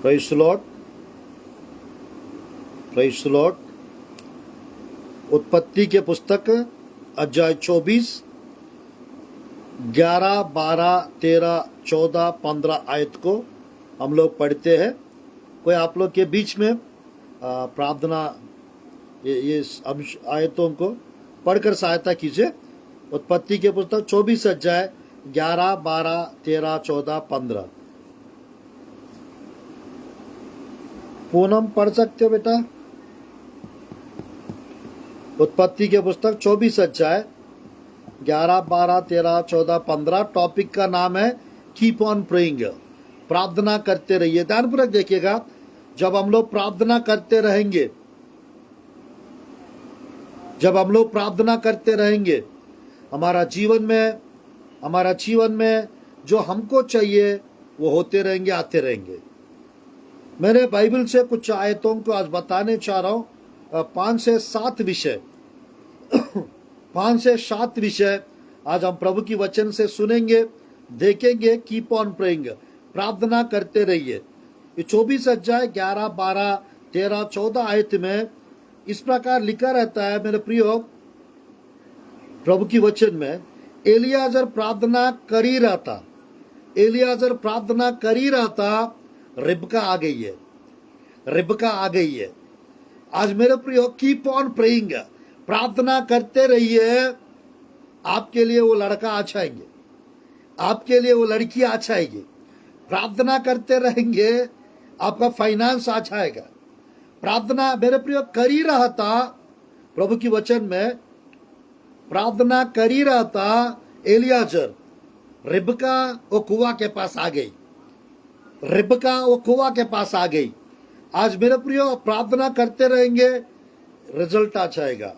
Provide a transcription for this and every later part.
Praise the Lord, praise the Lord. उत्पत्ति के पुस्तक अध्याय 24 11, 12, 13, 14, 15 आयत को हम लोग पढ़ते हैं। कोई आप लोग के बीच में प्रार्थना ये आयतों को पढ़कर सहायता कीजिए। उत्पत्ति के पुस्तक 24 अध्याय 11, 12, 13, 14, 15। पूनम पढ़ सकते हो बेटा? उत्पत्ति के पुस्तक 24 अध्याय 11, 12, 13, 14, 15। टॉपिक का नाम है कीप ऑन प्रेइंग, प्रार्थना करते रहिए। ध्यानपूर्वक देखिएगा, जब हम लोग प्रार्थना करते रहेंगे, हमारा जीवन में जो हमको चाहिए वो होते रहेंगे, आते रहेंगे। मैंने बाइबल से कुछ आयतों को आज बताने चाह रहा हूं। 5 से 7 विषय 5 से 7 विषय आज हम प्रभु की वचन से सुनेंगे, देखेंगे। कीप ऑन प्रेइंग, प्रार्थना करते रहिए। ये 24 अध्याय 11, 12, 13, 14 आयत में इस प्रकार लिखा रहता है। मेरे प्रियो, प्रभु की वचन में एलियाजर प्रार्थना कर ही रहा था। रिबका आ गई है। आज मेरे प्रियो, कीप ऑन प्रेइंग, प्रार्थना करते रहिए। आपके लिए वो लड़का आ जाएंगे, आपके लिए वो लड़की आ जाएगी। प्रार्थना करते रहेंगे, आपका फाइनेंस आ जाएगा। प्रार्थना मेरे प्रियो कर ही रहा था। प्रभु की वचन में प्रार्थना कर ही रहा था एलियाजर। रिबका वो कुआं के पास आ गई। आज मेरे प्रियो, प्रार्थना करते रहेंगे, रिजल्ट आ जाएगा।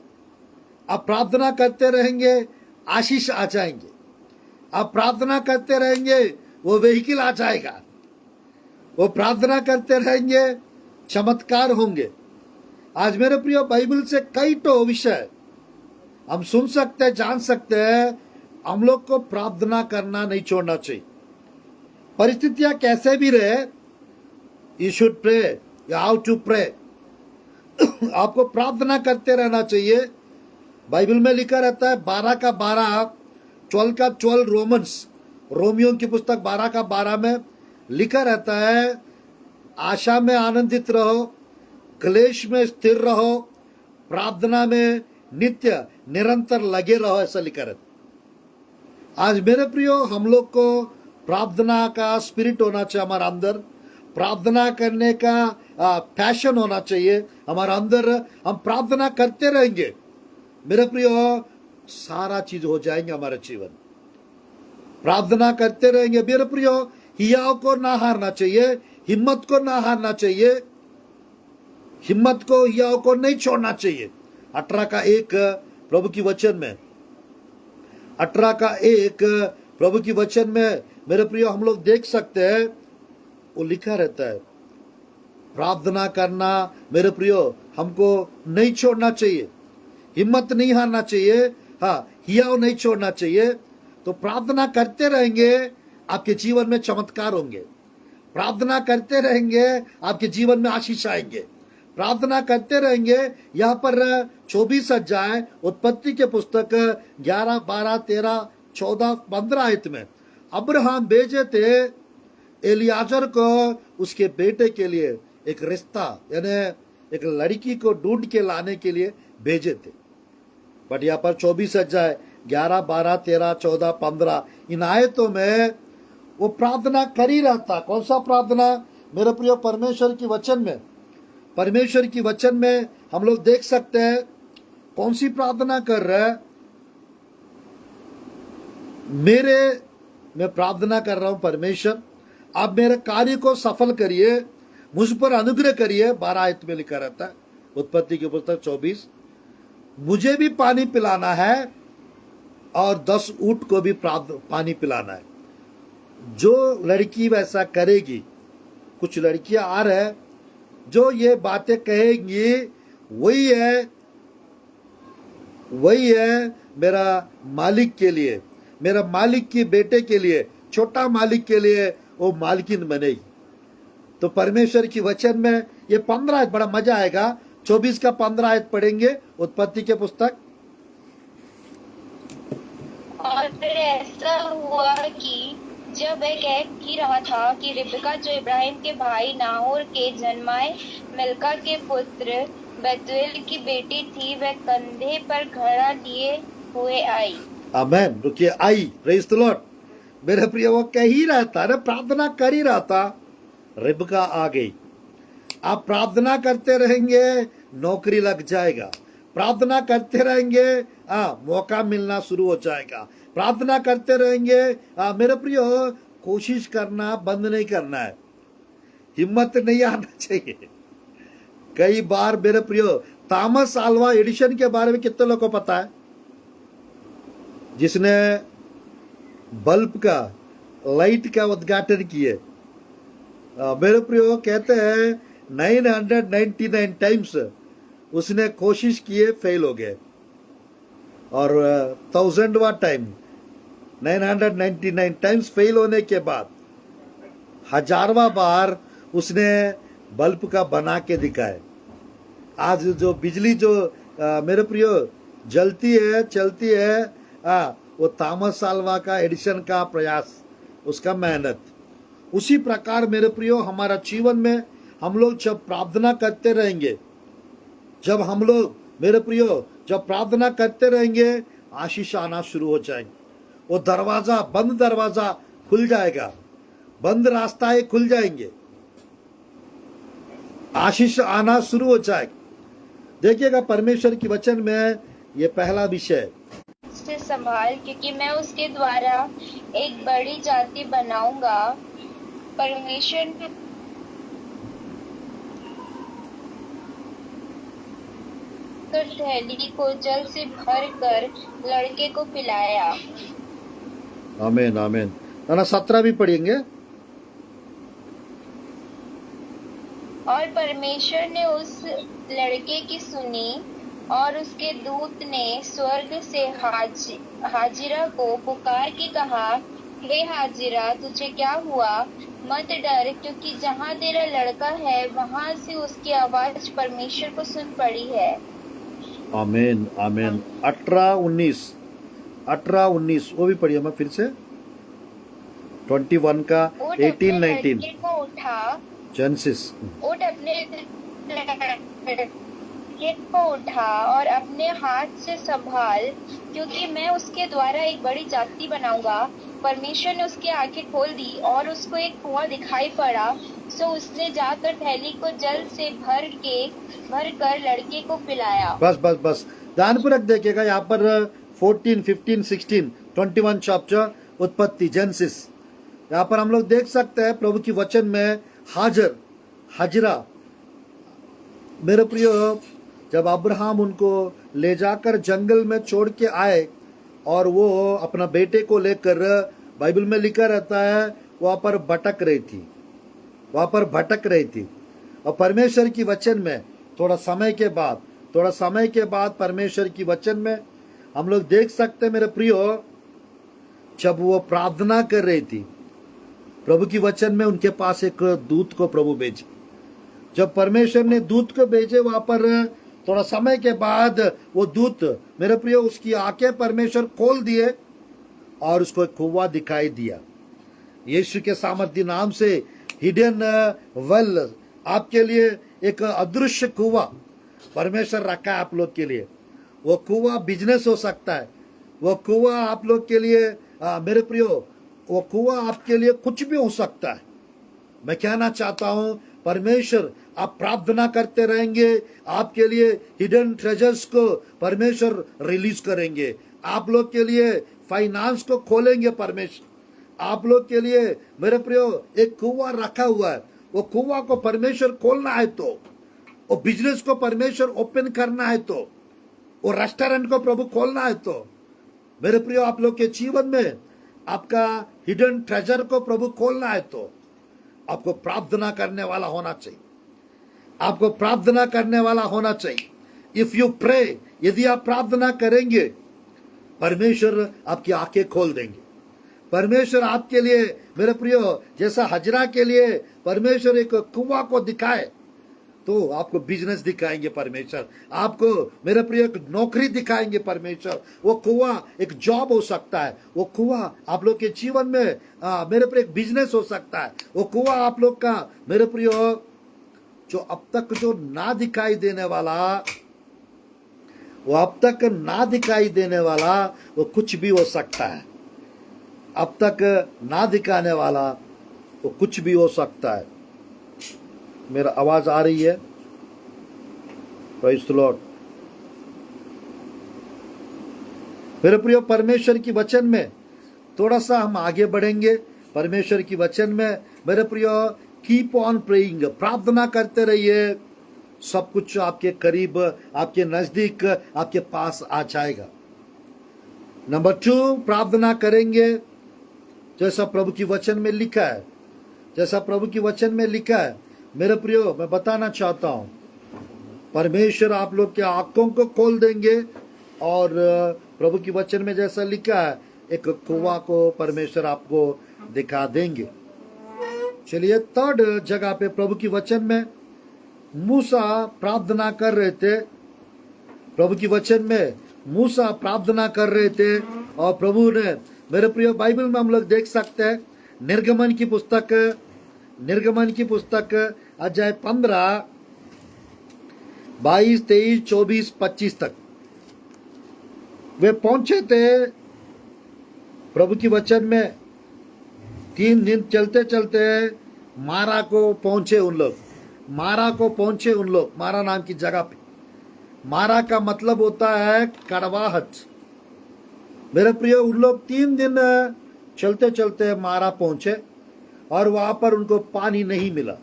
आप प्रार्थना करते रहेंगे, आशीष आ जाएंगे। आप प्रार्थना करते रहेंगे, वो व्हीकल आ जाएगा। वो प्रार्थना करते रहेंगे, चमत्कार होंगे। आज मेरे प्रियो, बाइबल से कई तो विषय हम सुन सकते हैं, जान सकते हैं। हम लोग को प्रार्थना करना नहीं छोड़ना चाहिए। परिस्थितियां कैसे भी रहे, you should pray, you have to pray. आपको प्रार्थना करते रहना चाहिए। बाइबल में लिखा रहता है 12 का 12, 12 का 12 रोमियो की पुस्तक 12 का 12 में लिखा रहता है, आशा में आनंदित रहो, क्लेश में स्थिर रहो, प्रार्थना में नित्य निरंतर लगे रहो, ऐसा लिखा रहता है। आज मेरे प्रियो, हम लोग को प्रार्थना का स्पिरिट होना चाहिए हमारा अंदर। प्रार्थना करने का पैशन होना चाहिए हमारा अंदर। हम प्रार्थना करते रहेंगे, मेरे प्रियो, सारा चीज हो जाएंगे हमारे जीवन। प्रार्थना करते रहेंगे मेरे प्रियो। हियाव को ना हारना चाहिए, हिम्मत को ना हारना चाहिए, हिम्मत को, हियाव को नहीं छोड़ना चाहिए। 18 का 1 प्रभु की वचन में, 18 का 1 प्रभु की वचन में मेरे प्रियो हम लोग देख सकते हैं, वो लिखा रहता है प्रार्थना करना मेरे प्रियो हमको नहीं छोड़ना चाहिए, हिम्मत नहीं हारना चाहिए, हियाव नहीं छोड़ना चाहिए। तो प्रार्थना करते रहेंगे, आपके जीवन में चमत्कार होंगे। प्रार्थना करते रहेंगे, आपके जीवन में आशीष आएंगे। प्रार्थना करते रहेंगे। यहाँ पर 24 अध्याय उत्पत्ति के पुस्तक 11, 12, 13, 14, 15 आयत में अब्राहम भेजे थे एलियाजर को उसके बेटे के लिए एक रिश्ता, यानी एक लड़की को ढूंढ के लाने के लिए भेजे थे। बट यहाँ पर 24 अध्याय 11, 12, 13, 14, 15 इन आयतों में वो प्रार्थना कर ही रहा था। कौन सा प्रार्थना मेरे प्रिय? परमेश्वर की वचन में हम लोग देख सकते हैं कौन सी प्रार्थना कर रहा है। मैं प्रार्थना कर रहा हूं, परमेश्वर आप मेरे कार्य को सफल करिए, मुझ पर अनुग्रह करिए। 12 आयत में लिखा रहता है उत्पत्ति की पुस्तक 24। मुझे भी पानी पिलाना है और 10 ऊंट को भी पानी पिलाना है। जो लड़की वैसा करेगी, कुछ लड़कियां आ रहे जो ये बातें कहेंगी, वही है मेरा मालिक के लिए, मेरा मालिक के बेटे के लिए, छोटा मालिक के लिए वो मालकिन बनेगी। तो परमेश्वर की वचन में ये 15 आयत बड़ा मजा आएगा। 24 का 15 आयत पढ़ेंगे उत्पत्ति के पुस्तक। और फिर ऐसा हुआ कि जब वह कह ही रहा था कि रिबका जो इब्राहिम के भाई नाहोर के जन्माए मिल्का के पुत्र बेतुएल की बेटी थी, वह कंधे पर घड़ा लिए हुए आई। आमेन। रुकिए, आई, प्रेज द लॉर्ड। मेरे प्रिय, वो कह ही रहा था ना, प्रार्थना कर ही रहा था, रिबका आ गई। आप प्रार्थना करते रहेंगे, नौकरी लग जाएगा। प्रार्थना करते रहेंगे, मौका मिलना शुरू हो जाएगा। प्रार्थना करते रहेंगे, मेरे प्रियो, कोशिश करना बंद नहीं करना है, हिम्मत नहीं आना चाहिए। कई बार मेरे प्रियो, थॉमस अल्वा एडिशन के बारे में कितने लोगों को पता है? जिसने बल्ब का, लाइट का उद्घाटन किए। मेरे प्रियो, कहते हैं 999 टाइम्स उसने कोशिश किए, फेल हो गए। और 1000वां टाइम, 999 टाइम्स फेल होने के बाद 1000वां बार उसने बल्ब का बना के दिखाए। आज जो बिजली जो मेरे प्रियो जलती है, चलती है, वो थॉमस अल्वा का, एडिशन का प्रयास, उसका मेहनत। उसी प्रकार मेरे प्रियो, हमारा जीवन में हम लोग जब प्रार्थना करते रहेंगे, जब हम लोग मेरे प्रियो जब प्रार्थना करते रहेंगे, आशीष आना शुरू हो जाएंगे। वो दरवाजा, बंद दरवाजा खुल जाएगा, बंद रास्ताएं खुल जाएंगे, आशीष आना शुरू हो जाएगा। देखिएगा, परमेश्वर की वचन में ये पहला विषय से संभाल, क्योंकि मैं उसके द्वारा एक बड़ी जाति बनाऊंगा। परमेश्वर ने तो थैली को जल से भर कर लड़के को पिलाया। आमीन, आमीन। 17 भी पढ़ेंगे। और परमेश्वर ने उस लड़के की सुनी, और उसके दूत ने स्वर्ग से हाजिरा को पुकार के कहा, हे हाजिरा, तुझे क्या हुआ? मत डर, क्योंकि जहाँ तेरा लड़का है वहाँ से उसकी आवाज परमेश्वर को सुन पड़ी है। आमीन, आमीन। 18-19 वो भी पढ़िए, मैं फिर से 21 का 18-19 को उठा, जेनेसिस। उठ अपने को उठा और अपने हाथ से संभाल, क्योंकि मैं उसके द्वारा एक बड़ी जाति बनाऊंगा। परमेश्वर ने उसकी आंखें खोल दी और उसको एक कुआं दिखाई पड़ा। सो उसने जाकर थैली को जल से भर कर लड़के को पिलाया। बस ध्यानपूर्वक देखिएगा, यहाँ पर 14, 15, 16, 21 चैप्टर उत्पत्ति, जेनेसिस। यहाँ पर हम लोग देख सकते हैं प्रभु की वचन में हाजिरा। मेरे प्रियो, जब अब्राहम उनको ले जाकर जंगल में छोड़ के आए, और वो अपना बेटे को लेकर, बाइबल में लिखा रहता है, वहां पर भटक रही थी। और परमेश्वर की वचन में थोड़ा समय के बाद परमेश्वर की वचन में हम लोग देख सकते हैं मेरे प्रियो, जब वो प्रार्थना कर रही थी, प्रभु की वचन में उनके पास एक दूत को प्रभु भेजे। जब परमेश्वर ने दूत को भेजे, वहां पर थोड़ा समय के बाद वो दूत, मेरे प्रियो, उसकी आंखें परमेश्वर खोल दिए और उसको एक कुआं दिखाई दिया। यीशु के सामर्थ्य नाम से हिडन वेल, आपके लिए एक अदृश्य कुआं परमेश्वर रखा है आप लोग के लिए। वो कुआं बिजनेस हो सकता है, वो कुआं आप लोग के लिए, मेरे प्रियो, वो कुआं आपके लिए कुछ भी हो सकता है। मैं कहना चाहता हूं, परमेश्वर, आप प्रार्थना करते रहेंगे, आपके लिए हिडन ट्रेजर्स को परमेश्वर रिलीज करेंगे। आप लोग के लिए फाइनेंस को खोलेंगे परमेश्वर। आप लोग के लिए मेरे प्रियो एक कुआं रखा हुआ है, वो कुआं को परमेश्वर खोलना है तो, वो बिजनेस को परमेश्वर ओपन करना है तो, वो रेस्टोरेंट को प्रभु खोलना है तो, मेरे प्रियो, आप लोग के जीवन में आपका हिडन ट्रेजर को प्रभु खोलना है तो आपको प्रार्थना करने वाला होना चाहिए। आपको प्रार्थना करने वाला होना चाहिए। इफ यू प्रे, यदि आप प्रार्थना करेंगे, परमेश्वर आपकी आंखें खोल देंगे। परमेश्वर आपके लिए मेरे प्रियो, जैसा हजरा के लिए परमेश्वर एक कुआं को दिखाए तो आपको बिजनेस दिखाएंगे परमेश्वर, आपको मेरे प्रिय एक नौकरी दिखाएंगे परमेश्वर। वो कुआं एक जॉब हो सकता है, वो कुआं आप लोग के जीवन में मेरे प्रिय एक बिजनेस हो सकता है। वो कुआं आप लोग का मेरे प्रिय जो अब तक जो ना दिखाई देने वाला, वो अब तक ना दिखाई देने वाला वो कुछ भी हो सकता है। अब तक ना दिखाने वाला वो कुछ भी हो सकता है। मेरा आवाज आ रही है? Praise the Lord. मेरे प्रियो, परमेश्वर की वचन में थोड़ा सा हम आगे बढ़ेंगे। परमेश्वर की वचन में मेरे प्रियो कीप ऑन प्रेइंग, प्रार्थना करते रहिए, सब कुछ आपके करीब, आपके नजदीक, आपके पास आ जाएगा। नंबर 2, प्रार्थना करेंगे जैसा प्रभु की वचन में लिखा है। जैसा प्रभु की वचन में लिखा है मेरे प्रियो, मैं बताना चाहता हूं, परमेश्वर आप लोग के आंखों को खोल देंगे और प्रभु की वचन में जैसा लिखा है एक कुआं को परमेश्वर आपको दिखा देंगे। चलिए, 3rd जगह पे प्रभु की वचन में मूसा प्रार्थना कर रहे थे। प्रभु की वचन में मूसा प्रार्थना कर रहे थे और प्रभु ने, मेरे प्रिय, बाइबल में हम लोग देख सकते हैं निर्गमन की पुस्तक अध्याय 15, 22, 23, 24, 25 तक वे पहुंचे थे। प्रभु की वचन में 3 दिन चलते चलते मारा को पहुंचे उन लोग। मारा नाम की जगह पे। मारा का मतलब होता है कड़वाहट। मेरे प्रिय, उन लोग 3 दिन चलते चलते मारा पहुंचे और वहां पर उनको पानी नहीं मिला,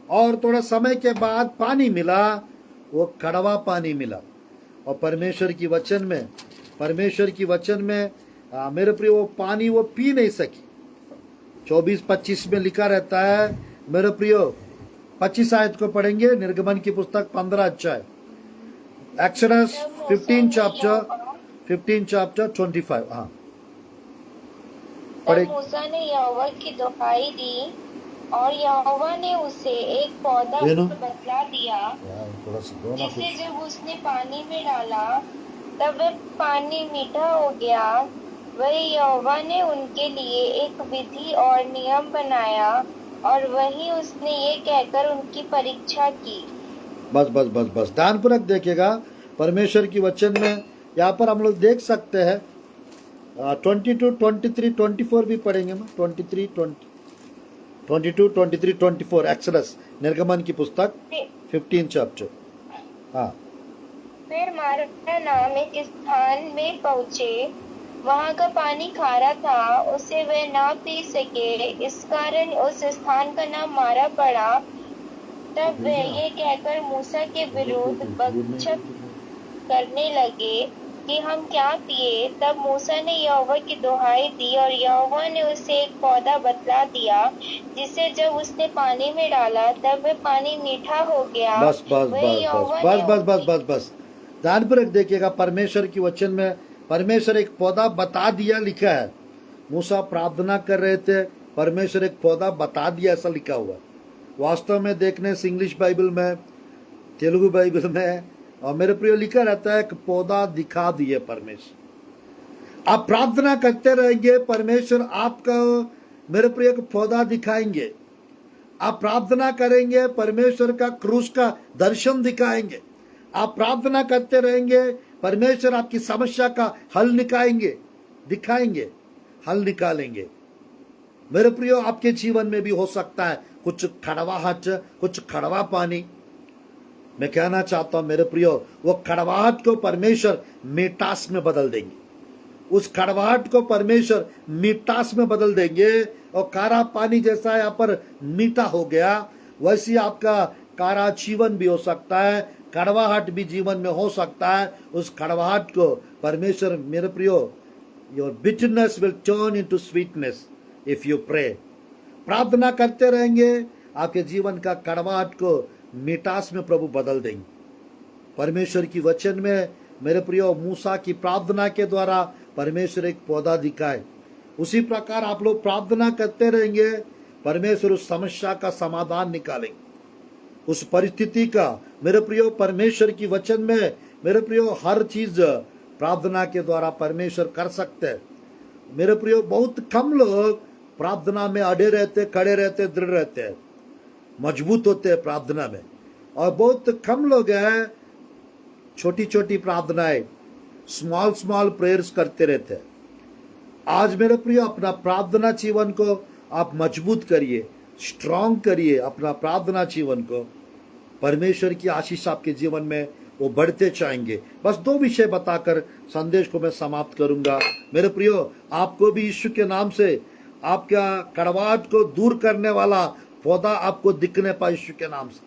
और थोड़ा समय के बाद पानी मिला, वो कड़वा पानी मिला। और परमेश्वर की वचन में मेरे प्रिय वो पानी वो पी नहीं सकी। 24-25 में लिखा रहता है मेरे प्रियो, 25 आयत को पढ़ेंगे। निर्गमन की पुस्तक 15 अध्याय, एक्सोडस 15 चैप्टर 25। हाँ, तब मूसा ने यहोवा की दुहाई दी और यहोवा ने उसे एक पौधा बतला दिया, जिसे जब उसने पानी में डाला तब वह पानी मीठा हो गया। वही यहोवा ने उनके लिए एक विधि और नियम बनाया और वही उसने ये कहकर उनकी परीक्षा की। बस ध्यानपूर्वक देखिएगा। परमेश्वर की वचन में यहाँ पर हम लोग देख सकते हैं 22, 23, 24 भी पढ़ेंगे ना। 22, 23, 24 एक्सोडस, निर्गमन की पुस्तक 15 चैप्टर। हाँ, फिर मारा नाम एक स्थान में पहुँचे, वहाँ का पानी खारा था, उसे वे ना पी सके, इस कारण उस स्थान का नाम मारा पड़ा। तब वे ये कहकर मूसा के विरुद्ध बकझक करने लगे कि हम क्या पिए। तब मूसा ने यहोवा की दुहाई दी और यहोवा ने उसे एक पौधा बतला दिया, जिसे जब उसने पानी में डाला तब वह पानी मीठा हो गया। बस ध्यानपूर्वक देखिएगा। परमेश्वर की वचन में परमेश्वर एक पौधा बता दिया लिखा है। मूसा प्रार्थना कर रहे थे, परमेश्वर एक पौधा बता दिया, ऐसा लिखा हुआ। वास्तव में देखने से इंग्लिश बाइबल में, तेलुगु बाइबल में और मेरे प्रिय लिखा रहता है कि पौधा दिखा दिए परमेश्वर। आप प्रार्थना करते रहेंगे, परमेश्वर आपका मेरे प्रिय को पौधा दिखाएंगे। आप प्रार्थना करेंगे, परमेश्वर का क्रूस का दर्शन दिखाएंगे। आप प्रार्थना करते रहेंगे, परमेश्वर आपकी समस्या का हल दिखाएंगे, हल निकालेंगे। मेरे प्रियो, आपके जीवन में भी हो सकता है कुछ कड़वाहट, कुछ कड़वा पानी। मैं कहना चाहता हूं मेरे प्रियो, वो कड़वाहट को परमेश्वर मिठास में बदल देंगे। उस कड़वाहट को परमेश्वर मिठास में बदल देंगे। और कारा पानी जैसा यहाँ पर मीठा हो गया, वैसे आपका कारा जीवन भी हो सकता है, कड़वाहट भी जीवन में हो सकता है। उस कड़वाहट को परमेश्वर, मेरे प्रियो, your bitterness will turn into sweetness if you pray. प्रार्थना करते रहेंगे, आपके जीवन का कड़वाहट को मिठास में प्रभु बदल देंगे। परमेश्वर की वचन में मेरे प्रियो, मूसा की प्रार्थना के द्वारा परमेश्वर एक पौधा दिखाए। उसी प्रकार आप लोग प्रार्थना करते रहेंगे, परमेश्वर उस समस्या का समाधान निकालेंगे, उस परिस्थिति का। मेरे प्रियो, परमेश्वर की वचन में मेरे प्रियो हर चीज प्रार्थना के द्वारा परमेश्वर कर सकते हैं। मेरे प्रियो, बहुत कम लोग प्रार्थना में अड़े रहते, खड़े रहते, दृढ़ रहते हैं, मजबूत होते हैं प्रार्थना में, और बहुत कम लोग हैं छोटी छोटी प्रार्थनाएं, स्मॉल स्मॉल प्रेयर्स करते रहते हैं। आज मेरे प्रियो, अपना प्रार्थना जीवन को आप मजबूत करिए, स्ट्रांग करिए अपना प्रार्थना जीवन को। परमेश्वर की आशीष आपके जीवन में वो बढ़ते जाएंगे। बस 2 विषय बताकर संदेश को मैं समाप्त करूंगा। मेरे प्रियो, आपको भी यीशु के नाम से आपका कड़वाहट को दूर करने वाला पौधा आपको दिखने पाए, यीशु के नाम से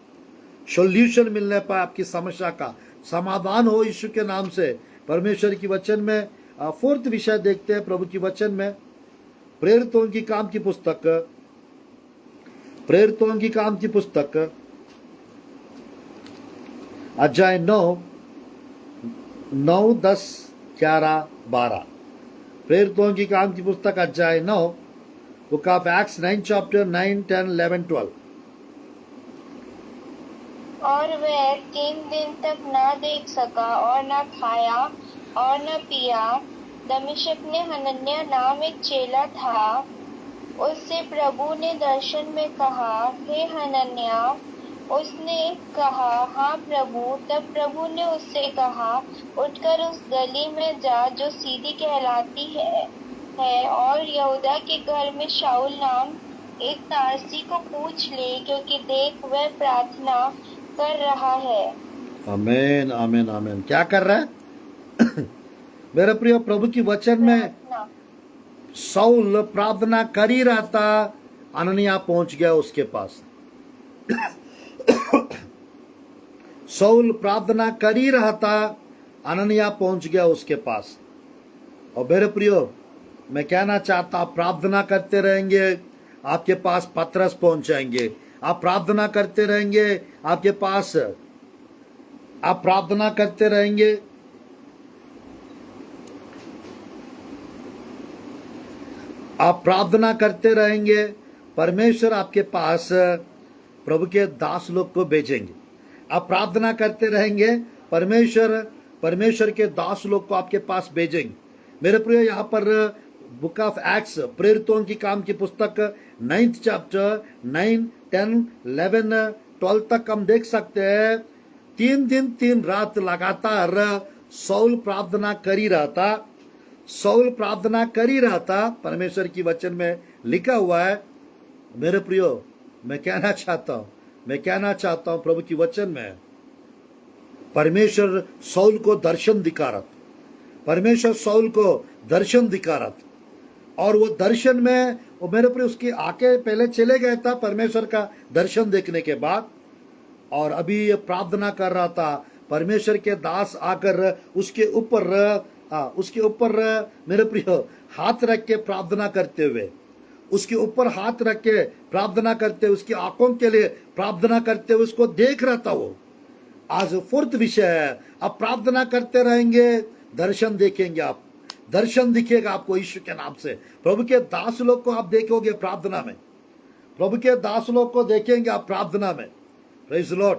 सॉल्यूशन मिलने पाए, आपकी समस्या का समाधान हो यीशु के नाम से। परमेश्वर की वचन में 4th विषय देखते हैं प्रभु की वचन में। प्रेरितों की काम की पुस्तक, प्रेरितों की काम की पुस्तक अध्याय 9, 10, 11, 12। प्रेरितों की काम की पुस्तक अध्याय 9, बुक ऑफ एक्ट्स 9 chapter 9, 10, 11, 12। और वह 3 दिन तक ना देख सका और न खाया और न पिया। दमिश्क में हनन्याह नाम एक चेला था। उससे प्रभु ने दर्शन में कहा, हे हनन्याह। उसने कहा, हाँ प्रभु। तब प्रभु ने उससे कहा, उठकर उस गली में जा जो सीधी कहलाती है और यहूदा के घर में शाऊल नाम एक तारसी को पूछ ले, क्योंकि देख वह प्रार्थना कर रहा है। आमीन, आमीन, आमीन। क्या कर रहा है? मेरे प्रिय, प्रभु की वचन में शाऊल प्रार्थना कर ही रहा था, अननिया पहुंच गया उसके पास। शाऊल प्रार्थना कर ही रहा था, अननिया पहुंच गया उसके पास। और मेरे प्रियो, मैं कहना चाहता, आप प्रार्थना करते रहेंगे, आपके पास पतरस पहुंच जाएंगे। आप प्रार्थना करते रहेंगे, आपके पास, आप प्रार्थना करते रहेंगे, आप प्रार्थना करते रहेंगे, परमेश्वर आपके पास प्रभु के दास लोग को भेजेंगे। आप प्रार्थना करते रहेंगे, परमेश्वर के दास लोग को आपके पास भेजेंगे। मेरे प्रिय, यहाँ पर बुक ऑफ एक्ट्स, प्रेरितों की काम की पुस्तक 9th chapter 9, 10, 11, 12 तक हम देख सकते हैं 3 दिन 3 रात लगातार शाऊल प्रार्थना कर ही रहा था। शाऊल प्रार्थना कर ही रहा था, परमेश्वर की वचन में लिखा हुआ है। मेरे प्रियो, मैं कहना चाहता हूं प्रभु की वचन में परमेश्वर शाऊल को दर्शन दिखा रहा था। परमेश्वर शाऊल को दर्शन दिखा रहा था, और वो दर्शन में वो मेरे प्रिय उसकी आंखें पहले चले गया था परमेश्वर का दर्शन देखने के बाद, और अभी ये प्रार्थना कर रहा था। परमेश्वर के दास आकर उसके ऊपर मेरे प्रिय हाथ रख के प्रार्थना करते हुए, उसके ऊपर हाथ रख के प्रार्थना करते हुए, उसकी आंखों के लिए प्रार्थना करते हुए उसको देख रहा था वो। आज 4th विषय है, आप प्रार्थना करते रहेंगे, दर्शन देखेंगे, आप दर्शन दिखेगा आपको यीशु के नाम से। प्रभु के दास लोग को आप देखोगे प्रार्थना में, प्रभु के दास लोग को देखेंगे आप प्रार्थना में। Praise Lord.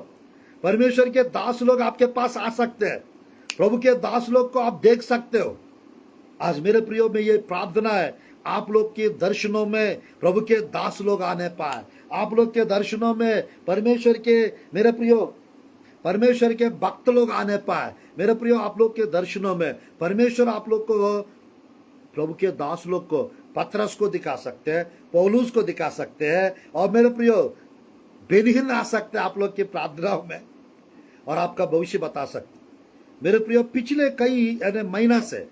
परमेश्वर के दास लोग आपके पास आ सकते हैं, प्रभु के दास लोग को आप देख सकते हो। आज मेरे प्रियो में ये प्रार्थना है, आप लोग के दर्शनों में प्रभु के दास लोग आने पाए, आप लोग के दर्शनों में परमेश्वर के, मेरे प्रियो, परमेश्वर के भक्त लोग आने पाए। मेरे प्रियो, आप लोग के दर्शनों में परमेश्वर आप लोग को, प्रभु के दास लोग को, पतरस को दिखा सकते हैं, पौलुस को दिखा सकते हैं, और मेरे प्रियो बेनिहीन आ सकते हैं आप लोग की प्रार्थनाओं में, और आपका भविष्य बता सकते। मेरे प्रियो, पिछले कई महीना से,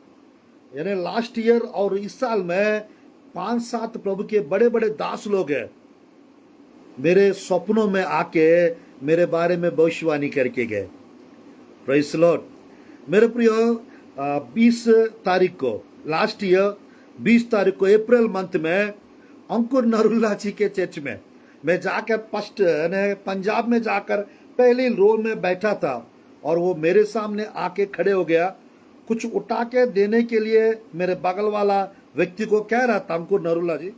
यानी लास्ट ईयर और इस साल में 5-7 प्रभु के बड़े बड़े दास लोग हैं, मेरे सपनों में आके मेरे बारे में भविष्यवाणी करके गए। Praise the Lord. मेरे प्रियो, 20 तारीख को, लास्ट ईयर 20 तारीख को, अप्रैल मंथ में अंकुर नरुल्ला जी के चर्च में मैं जाकर फर्स्ट पंजाब में जाकर पहली रो में बैठा था, और वो मेरे सामने आके खड़े हो गया। कुछ उठा के देने के लिए मेरे बगल वाला व्यक्ति को कह रहा था, अंकुर नरुल्ला जी,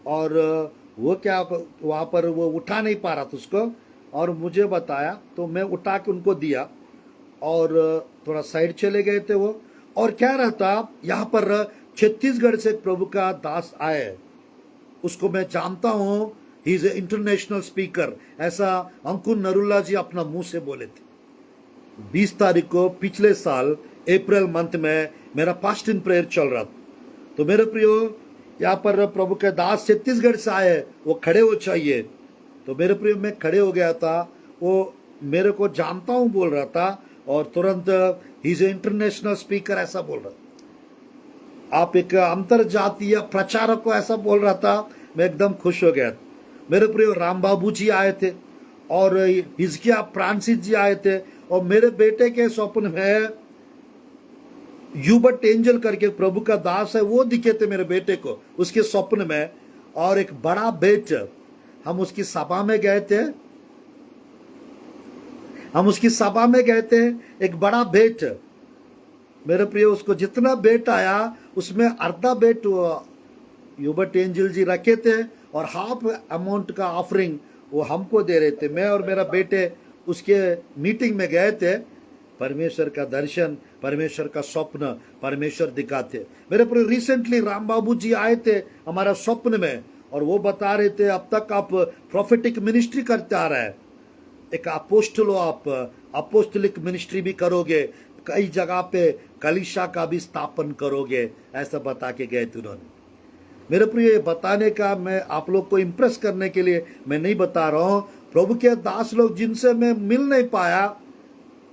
और वो क्या वहाँ पर वो उठा नहीं पा रहा था उसको, और मुझे बताया तो मैं उठा के उनको दिया, और थोड़ा साइड चले गए थे वो। और क्या रहता, यहाँ पर छत्तीसगढ़ से एक प्रभु का दास आए, उसको मैं जानता हूँ, he is a international speaker, ऐसा अंकुर नरुला जी अपना मुंह से बोले थे। 20 तारीख को पिछले साल अप्रैल मंथ में मेरा फास्टिंग प्रेयर चल रहा था। तो मेरे प्रियो, यहाँ पर प्रभु के दास छत्तीसगढ़ से आए, वो खड़े हो चाहिए। तो मेरे प्रियो, मैं खड़े हो गया था, वो मेरे को जानता हूँ बोल रहा था, और तुरंत he is a international speaker ऐसा बोल रहा था। आप एक अंतरजातीय प्रचारक को ऐसा बोल रहा था, मैं एकदम खुश हो गया। मेरे प्रियो, राम बाबू जी आए थे, और हिजकिया फ्रांसिस जी आए थे, और मेरे बेटे के स्वप्न में यूबर्ट एंजल करके प्रभु का दास है, वो दिखे थे मेरे बेटे को उसके स्वप्न में। और एक बड़ा बेट, हम उसकी सभा में गए थे, एक बड़ा बेट, मेरे प्रिय, उसको जितना बेट आया उसमें आधा बेट यूबर्ट एंजल जी रखे थे, और हाफ अमाउंट का ऑफरिंग वो हमको दे रहे थे। मैं और मेरा बेटे उसके मीटिंग में गए थे। परमेश्वर का दर्शन, परमेश्वर का स्वप्न परमेश्वर दिखाते। मेरे पूरे रिसेंटली राम बाबू जी आए थे हमारा स्वप्न में, और वो बता रहे थे अब तक आप प्रोफेटिक मिनिस्ट्री करते आ रहे हैं, एक अपोस्टल हो, आप अपोस्टलिक मिनिस्ट्री भी करोगे, कई जगह पे कलीसिया का भी स्थापन करोगे, ऐसा बता के गए थे उन्होंने। मेरे प्रिय, बताने का, मैं आप लोग को इम्प्रेस करने के लिए मैं नहीं बता रहा हूँ। प्रभु के दास लोग जिनसे मैं मिल नहीं पाया,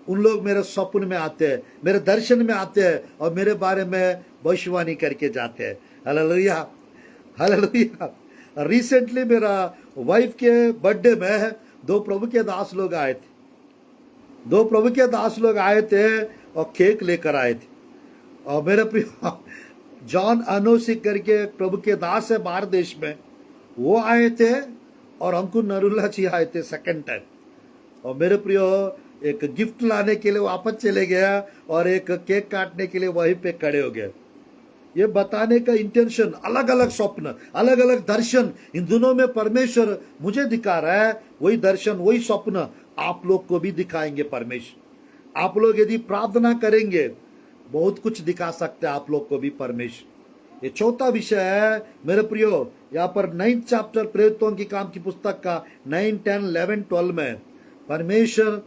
उन लोग मेरे स्वप्न में आते हैं, मेरे दर्शन में आते हैं, और मेरे बारे में भविष्यवाणी करके जाते हैं। Hallelujah, hallelujah. रिसेंटली मेरा वाइफ के बर्थडे में 2 प्रभु के दास लोग आए थे, 2 प्रभु के दास लोग आए थे, और केक लेकर आए थे। और मेरे प्रिय जॉन अनोसिक करके प्रभु के दास है बाहर देश में, वो आए थे, और अंकुर नरुला जी आए थे सेकंड टाइम। और मेरे प्रियो, एक गिफ्ट लाने के लिए वापस चले गया, और एक केक काटने के लिए वहीं पे खड़े हो गए। ये बताने का इंटेंशन, अलग अलग स्वप्न, अलग अलग दर्शन, इन दोनों में परमेश्वर मुझे दिखा रहा है। वही दर्शन, वही स्वप्न आप लोग को भी दिखाएंगे परमेश्वर। आप लोग यदि प्रार्थना करेंगे, बहुत कुछ दिखा सकते हैं आप लोग को भी परमेश्वर। ये चौथा विषय है मेरे प्रियो, यहाँ पर 9th चैप्टर प्रेरितों की काम की पुस्तक का 9, 10, 11, 12 में परमेश्वर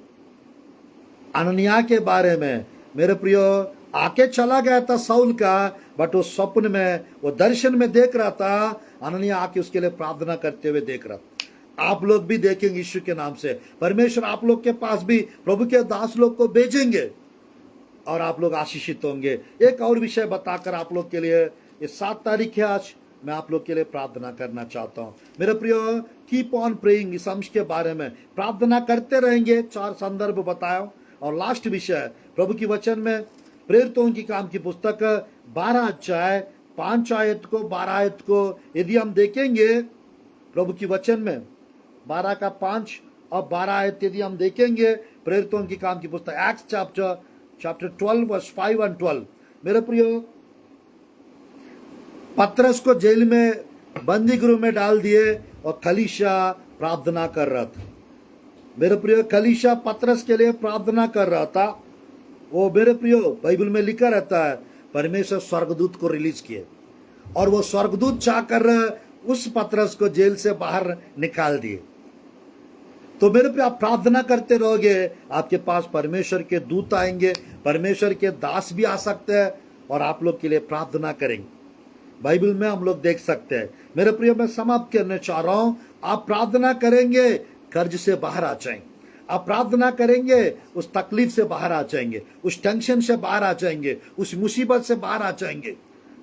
अननिया के बारे में, मेरे प्रियो, आके चला गया था साउल का, बट वो स्वप्न में, वो दर्शन में देख रहा था, अननिया आके उसके लिए प्रार्थना करते हुए देख रहा था। आप लोग भी देखेंगे यीशु के नाम से, परमेश्वर आप लोग के पास भी प्रभु के दास लोग को भेजेंगे, और आप लोग आशीषित होंगे। एक और विषय बताकर आप लोग के लिए, ये 7 तारीख है आज, मैं आप लोग के लिए प्रार्थना करना चाहता हूँ। मेरे प्रियो, कीप ऑन प्रेइंग, इस अंश के बारे में प्रार्थना करते रहेंगे। 4 संदर्भ बताया। और लास्ट विषय प्रभु की वचन में प्रेरितों की काम की पुस्तक 12 अध्याय 5 आयत को 12 आयत को यदि हम देखेंगे, प्रभु की वचन में 12 का 5 और 12 आयत यदि हम देखेंगे, प्रेरितों की काम की पुस्तक एक्ट्स चैप्टर 12 वर्स 5 और 12। मेरे प्रियो, पतरस को जेल में, बंदी गृह में डाल दिए, और कलीसिया प्रार्थना कर रहा था। मेरे प्रियो, कलीसिया पतरस के लिए प्रार्थना कर रहा था। वो मेरे प्रियो, बाइबल में लिखा रहता है, परमेश्वर स्वर्गदूत को रिलीज किए, और वो स्वर्गदूत चाहकर उस पतरस को जेल से बाहर निकाल दिए। तो मेरे प्रियो, आप प्रार्थना करते रहोगे, आपके पास परमेश्वर के दूत आएंगे, परमेश्वर के दास भी आ सकते हैं, और आप लोग के लिए प्रार्थना करेंगे। बाइबल में हम लोग देख सकते हैं। मेरे प्रियो, मैं समाप्त करने चाह रहा हूं। आप प्रार्थना करेंगे, कर्ज से बाहर आ जाएंगे। आप प्रार्थना करेंगे, उस तकलीफ से बाहर आ जाएंगे, उस टेंशन से बाहर आ जाएंगे, उस मुसीबत से बाहर आ जाएंगे।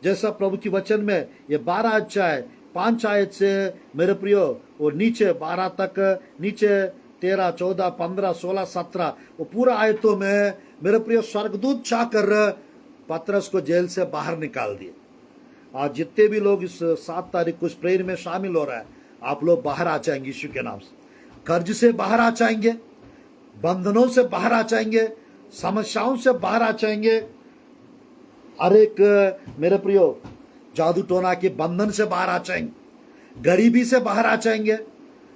जैसा प्रभु की वचन में ये 12 अध्याय 5 आयत से मेरे प्रियो, वो नीचे 12 तक, नीचे 13, 14, 15, 16, 17, वो पूरा आयतों में मेरे प्रियो स्वर्गदूत चाहकर पतरस को जेल से बाहर निकाल दिए। आज जितने भी लोग इस 7 तारीख को इस प्रेयर में शामिल हो रहा है, आप लोग बाहर आ जाएंगे यीशु के नाम से। कर्ज से बाहर आ जाएंगे, बंधनों से बाहर आ जाएंगे, समस्याओं से बाहर आ जाएंगे। हर एक मेरे प्रियो जादू टोना के बंधन से बाहर आ जाएंगे। गरीबी से बाहर आ जाएंगे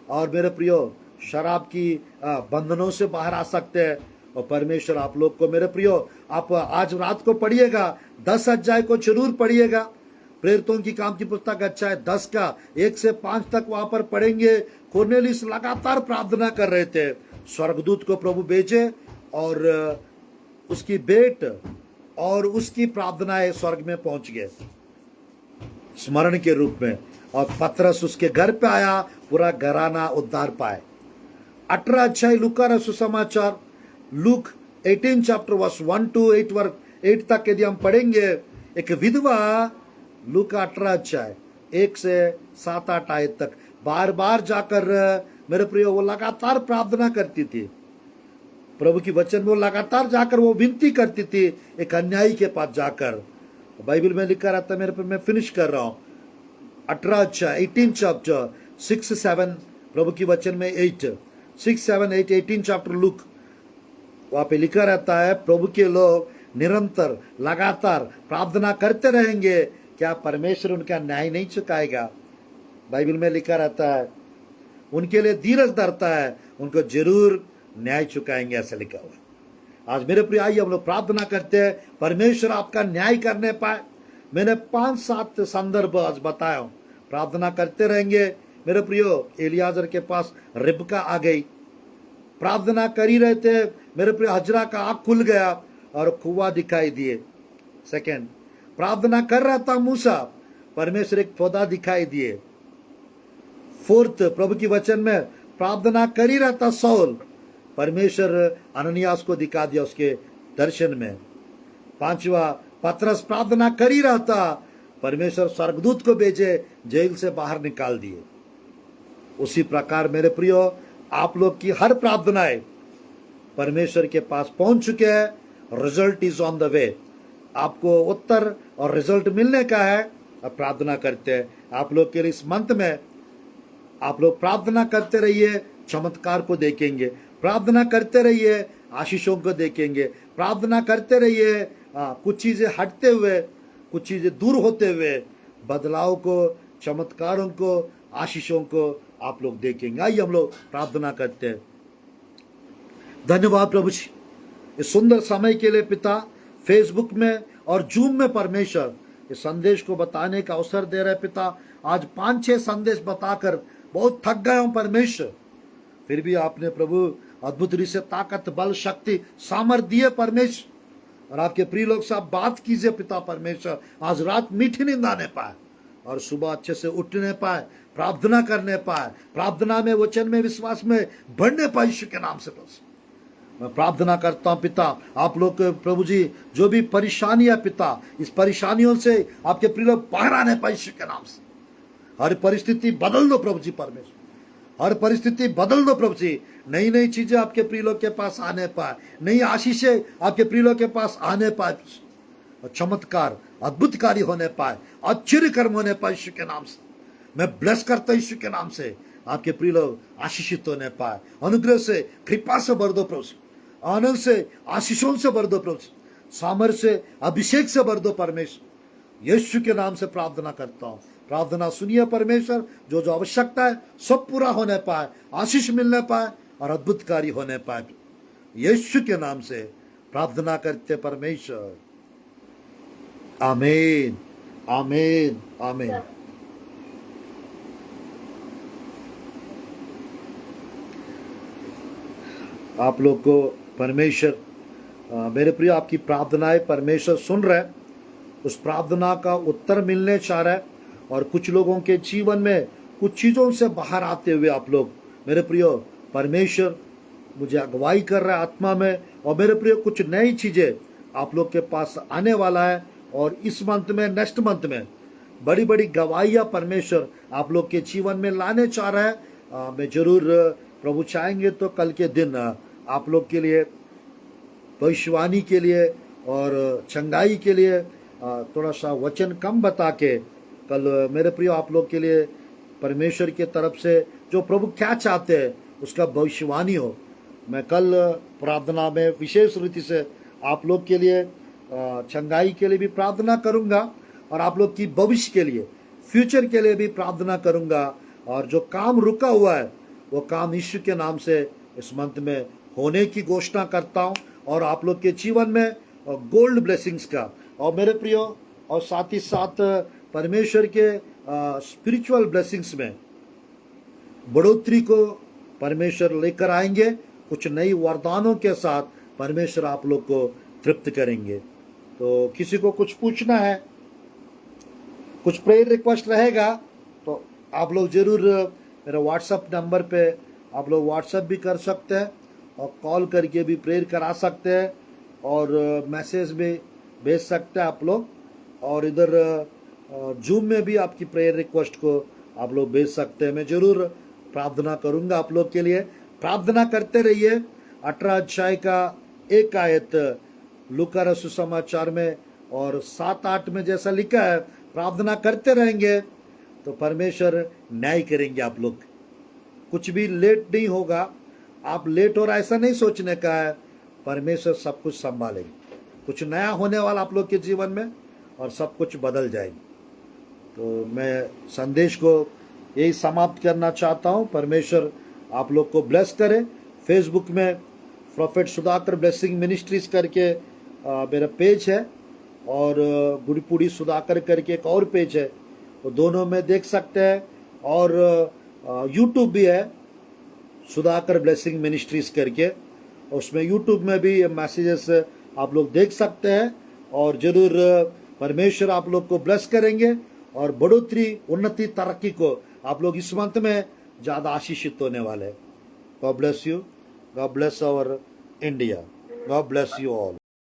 और मेरे प्रियो शराब की बंधनों से बाहर आ सकते हैं। और परमेश्वर आप लोग को मेरे प्रियो, आप आज रात को पढ़िएगा, 10 अध्याय को जरूर पढ़िएगा। प्रेरितों की काम की पुस्तक अध्याय 10 का 1 से 5 तक वहां पर पढ़ेंगे। कुरनेलियुस लगातार प्रार्थना कर रहे थे, स्वर्गदूत को प्रभु भेजे और उसकी भेंट और उसकी प्रार्थनाएं स्वर्ग में पहुंच गए स्मरण के रूप में। और पतरस उसके घर पे आया, पूरा घराना उद्धार पाए। 18 अध्याय लूका का सुसमाचार, लूक 18 चैप्टर वर्स 1 to 8 तक यदि हम पढ़ेंगे, एक विधवा, लूका 18 अध्याय 1 से 7-8 आयत तक बार बार जाकर मेरे प्रिय वो लगातार प्रार्थना करती थी प्रभु की वचन में, वो लगातार जाकर वो विनती करती थी एक अन्यायी के पास जाकर। बाइबल में लिखा रहता है, मेरे पे मैं फिनिश कर रहा हूं, 18 अध्याय 18 चैप्टर 6-7 प्रभु की वचन में 18 चैप्टर लूक, वहां पे लिखा रहता है प्रभु के लोग निरंतर लगातार प्रार्थना करते रहेंगे, क्या परमेश्वर उनका न्याय नहीं चुकाएगा। बाइबल में लिखा रहता है उनके लिए धीरज धरता है, उनको जरूर न्याय चुकाएंगे, ऐसा लिखा हुआ। आज मेरे प्रिय आइए हम लोग प्रार्थना करते हैं परमेश्वर आपका न्याय करने पाए। मैंने 5-7 संदर्भ आज बताया हूं, प्रार्थना करते रहेंगे। मेरे प्रियो एलियाजर के पास रिबका आ गई, प्रार्थना कर ही रहे थे, मेरे प्रिय हजरा का आंख खुल गया और कुआं दिखाई दिए। सेकंड, प्रार्थना कर रहा था मूसा, परमेश्वर एक पौधा दिखाई दिए। फोर्थ, प्रभु की वचन में प्रार्थना कर ही रहा था सौल, परमेश्वर अननियास को दिखा दिया उसके दर्शन में। पांचवा, पतरस प्रार्थना कर ही रहा था, परमेश्वर स्वर्गदूत को भेजे, जेल से बाहर निकाल दिए। उसी प्रकार मेरे प्रियो आप लोग की हर प्रार्थनाएं परमेश्वर के पास पहुंच चुके हैं, result is on the way. आपको उत्तर और रिजल्ट मिलने का है। अब प्रार्थना करते हैं आप लोग के लिए इस मंथ में, आप लोग प्रार्थना करते रहिए, चमत्कार को देखेंगे। प्रार्थना करते रहिए, आशीषों को देखेंगे। प्रार्थना करते रहिए, कुछ चीजें हटते हुए, कुछ चीजें दूर होते हुए, बदलाव को, चमत्कारों को, आशीषों को आप लोग देखेंगे। आइए हम लोग प्रार्थना करते हैं। धन्यवाद प्रभु जी इस सुंदर समय के लिए पिता, फेसबुक में और जूम में परमेश्वर इस संदेश को बताने का अवसर दे रहे पिता। आज 5-6 संदेश बताकर बहुत थक गए हूं परमेश्वर, फिर भी आपने प्रभु अद्भुत रीति से ताकत, बल, शक्ति, सामर्थ्य दिए परमेश्वर। और आपके प्रिय लोग से आप बात कीजिए पिता परमेश्वर, आज रात मीठी नींद आने पाए और सुबह अच्छे से उठने पाए, प्रार्थना करने पाए, प्रार्थना में, वचन में, विश्वास में बढ़ने पाए यीशु के नाम से। बस मैं प्रार्थना करता हूं पिता, आप लोग प्रभु जी जो भी परेशानी है पिता, इस परेशानियों से आपके प्रिय लोग बाहर आने पाए यीशु के नाम से। हर परिस्थिति बदल दो प्रभु जी परमेश्वर, हर परिस्थिति बदल दो प्रभु जी। नई नई चीजें आपके प्रिय लोग के पास आने पाए, नई आशीषें आपके प्रिय लोग के पास आने पाए, और चमत्कार, अद्भुत कार्य होने पाए, आश्चर्य कर्म होने पाए यीशु के नाम से। मैं ब्लेस करता हूं यीशु के नाम से, आपके प्रिय लोग आशीषित होने पाए। अनुग्रह से, कृपा से भर दो प्रभु, आनंद से, आशीषों से भर दो प्रभु, सामर्थ्य से, अभिषेक से भर दो परमेश्वर। यीशु के नाम से प्रार्थना करता हूं। प्रार्थना सुनिए परमेश्वर, जो जो आवश्यकता है सब पूरा होने पाए, आशीष मिलने पाए और अद्भुत कार्य होने पाए। यीशु के नाम से प्रार्थना करते परमेश्वर, आमीन, आमीन, आमीन। आप लोग को परमेश्वर, मेरे प्रिय आपकी प्रार्थनाएं परमेश्वर सुन रहे, उस प्रार्थना का उत्तर मिलने चाह रहा है। और कुछ लोगों के जीवन में कुछ चीजों से बाहर आते हुए आप लोग, मेरे प्रियो परमेश्वर मुझे अगुवाई कर रहा है आत्मा में, और मेरे प्रियो कुछ नई चीजें आप लोग के पास आने वाला है। और इस मंथ में, नेक्स्ट मंथ में बड़ी बड़ी गवाहियां परमेश्वर आप लोग के जीवन में लाने चाह रहा है। मैं जरूर प्रभु चाहेंगे तो कल के दिन आप लोग के लिए भविष्यवाणी के लिए और चंगाई के लिए थोड़ा सा वचन कम बता के, कल मेरे प्रिय आप लोग के लिए परमेश्वर की तरफ से जो प्रभु क्या चाहते हैं उसका भविष्यवाणी हो। मैं कल प्रार्थना में विशेष रीति से आप लोग के लिए चंगाई के लिए भी प्रार्थना करूंगा और आप लोग की भविष्य के लिए, फ्यूचर के लिए भी प्रार्थना करूंगा, और जो काम रुका हुआ है वो काम यीशु के नाम से इस मंथ में होने की घोषणा करता हूं, और आप लोग के जीवन में गोल्ड ब्लेसिंग्स का, और मेरे प्रियो, और साथ ही साथ परमेश्वर के स्पिरिचुअल ब्लेसिंग्स में बढ़ोतरी को परमेश्वर लेकर आएंगे। कुछ नई वरदानों के साथ परमेश्वर आप लोग को तृप्त करेंगे। तो किसी को कुछ पूछना है, कुछ प्रेयर रिक्वेस्ट रहेगा, तो आप लोग जरूर मेरे व्हाट्सएप नंबर पे आप लोग व्हाट्सएप भी कर सकते हैं, और कॉल करके भी प्रेयर करा सकते हैं, और मैसेज भी भेज सकते हैं आप लोग, और इधर जूम में भी आपकी प्रेयर रिक्वेस्ट को आप लोग भेज सकते हैं। मैं जरूर प्रार्थना करूंगा आप लोग के लिए। प्रार्थना करते रहिए। 18 अध्याय का 1 आयत लूका रसूल समाचार में और 7-8 में जैसा लिखा है, प्रार्थना करते रहेंगे तो परमेश्वर न्याय करेंगे। आप लोग कुछ भी लेट नहीं होगा। आप लेट हो रहा ऐसा नहीं सोचने का है, परमेश्वर सब कुछ संभालेंगे। कुछ नया होने वाला आप लोग के जीवन में, और सब कुछ बदल जाएगी। तो मैं संदेश को यही समाप्त करना चाहता हूँ। परमेश्वर आप लोग को ब्लेस करे। फेसबुक में प्रोफेट सुधाकर ब्लेसिंग मिनिस्ट्रीज करके मेरा पेज है, और गुड़ीपुड़ी सुधाकर करके एक और पेज है, वो दोनों में देख सकते हैं। और यूट्यूब भी है, सुधाकर ब्लेसिंग मिनिस्ट्रीज करके, उसमें यूट्यूब में भी मैसेजेस आप लोग देख सकते हैं। और जरूर परमेश्वर आप लोग को ब्लेस करेंगे, और बढ़ोतरी, उन्नति, तरक्की को आप लोग इस मंथ में ज्यादा आशीषित होने वाले हैं। God bless you. God bless our India. God bless you all.